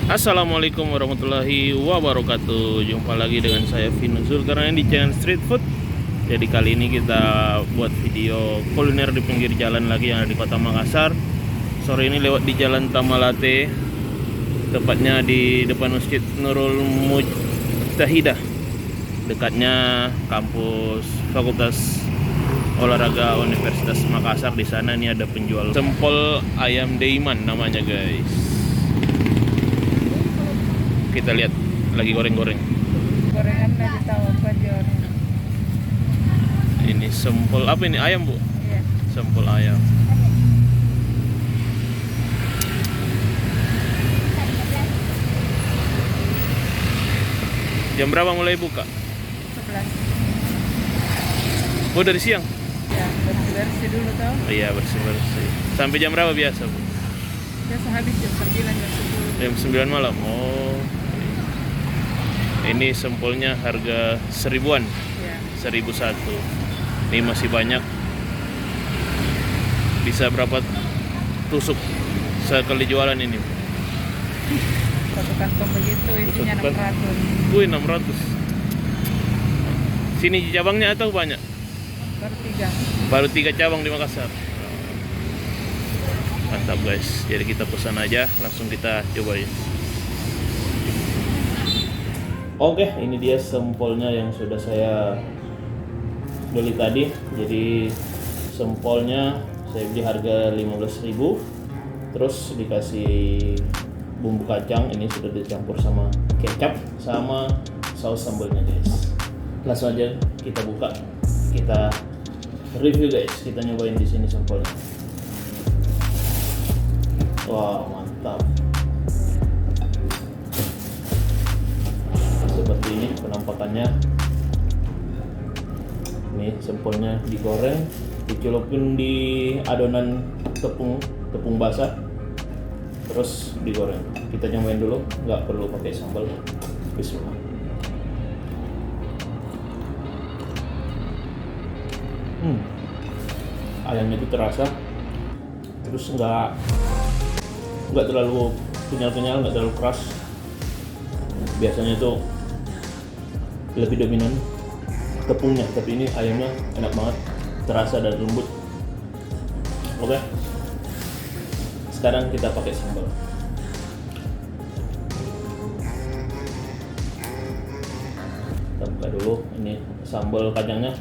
Assalamualaikum warahmatullahi wabarakatuh. Jumpa lagi dengan saya Vino Zulkarnain di channel Street Food. Jadi kali ini kita buat video kuliner di pinggir jalan lagi yang ada di Kota Makassar. Sore ini lewat di Jalan Tamalate, tepatnya di depan Masjid Nurul Mujtahidah, dekatnya kampus Fakultas Olahraga Universitas Makassar. Di sana nih ada penjual sempol ayam Deiman namanya, guys. Kita lihat lagi goreng-goreng. Gorengan lagi tahu apa jual. Ini sempol apa ini? Ayam, Bu? Iya. Sempol ayam. Jam berapa mulai buka? 11. Oh, dari siang? Ya, bersih-bersih dulu tahu. Oh, iya, bersih-bersih. Sampai jam berapa biasa, Bu? Biasa habis jam 9 jam 10. Jam 9 malam. Oh. Ini sempolnya harga 1000-an. Ya. 1001. Ini masih banyak. Bisa berapa tusuk sekali jualan ini? Satu kantong begitu isinya Satu kan- 600. Wih, 600. Sini cabangnya atau banyak? Baru 3. Baru 3 cabang di Makassar. Mantap, guys. Jadi kita pesan aja, langsung kita cobain. Oke, ini dia sempolnya yang sudah saya beli tadi. Jadi sempolnya saya beli harga 15.000. Terus dikasih bumbu kacang, ini sudah dicampur sama kecap sama saus sambalnya, guys. Langsung aja kita buka, kita review, guys. Kita nyobain di sini sempolnya. Wah, mantap. Seperti ini penampakannya. Ini sempolnya digoreng, dicelupin di adonan tepung basah, terus digoreng. Kita nyobain dulu, nggak perlu pakai sambal. Bismillah. Ayamnya itu terasa, terus nggak terlalu kenyal-kenyal, nggak terlalu keras. Biasanya itu lebih dominan tepungnya, tapi ini ayamnya enak banget, terasa dan lembut. Oke, sekarang kita pakai sambal. Kita buka dulu. Ini sambal kacangnya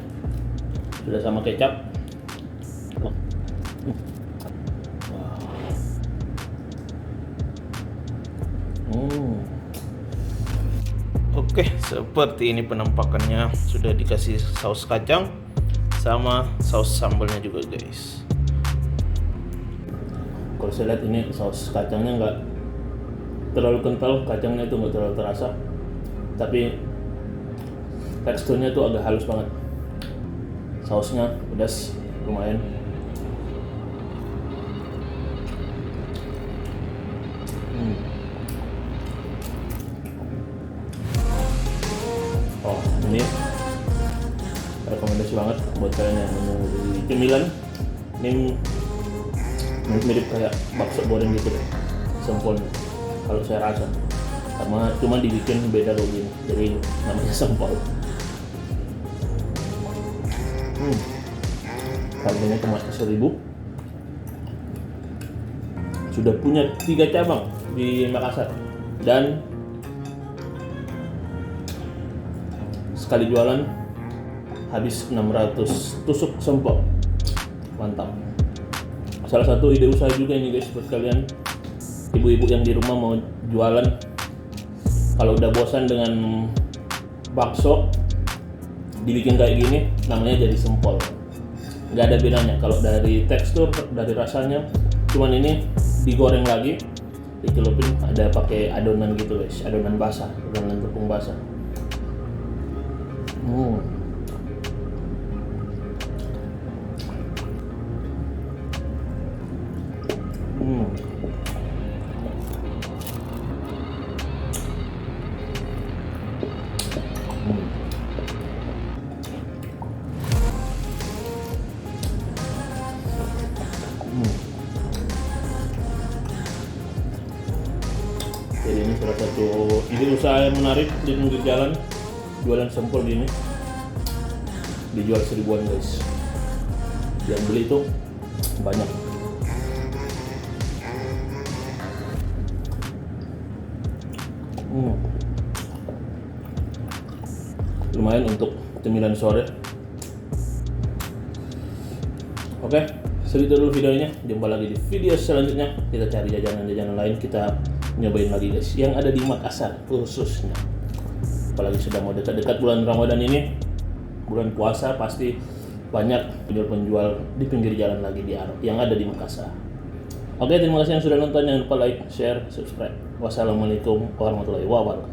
sudah sama kecap. Oke, seperti ini penampakannya. Sudah dikasih saus kacang sama saus sambalnya juga, guys. Kalau saya lihat ini saus kacangnya nggak terlalu kental, kacangnya itu nggak terlalu terasa, tapi teksturnya itu agak halus banget. Sausnya pedas lumayan. Oh, ini rekomendasi banget buat kalian yang mau beli cemilan. Ini mirip kayak bakso goreng gitu deh, sempolnya kalau saya rasa, karena cuma dibikin beda begini, jadi namanya sempol. Harganya cuma 1.000. Sudah punya 3 cabang di Makassar, dan sekali jualan habis 600 tusuk sempol. Mantap. Salah satu ide usaha juga ini, guys, buat kalian ibu-ibu yang di rumah mau jualan. Kalau udah bosan dengan bakso, dibikin kayak gini, namanya jadi sempol. Nggak ada bedanya kalau dari tekstur, dari rasanya. Cuman ini digoreng lagi, dicelupin, ada pakai adonan gitu, guys, adonan basah, adonan tepung basah. Jadi ini salah satu ide usaha yang menarik di pinggir jalan, jualan sempol gini, dijual 1000-an guys. Yang beli itu banyak. Lumayan untuk cemilan sore. Oke, segitu dulu videonya. Jumpa lagi di video selanjutnya. Kita cari jajanan-jajanan lain, kita nyobain lagi guys, yang ada di Makassar khususnya. Apalagi sudah mau dekat-dekat bulan Ramadan ini, bulan puasa, pasti banyak penjual-penjual di pinggir jalan lagi yang ada di Makassar. Oke, terima kasih yang sudah nonton. Jangan lupa like, share, subscribe. Wassalamualaikum warahmatullahi wabarakatuh.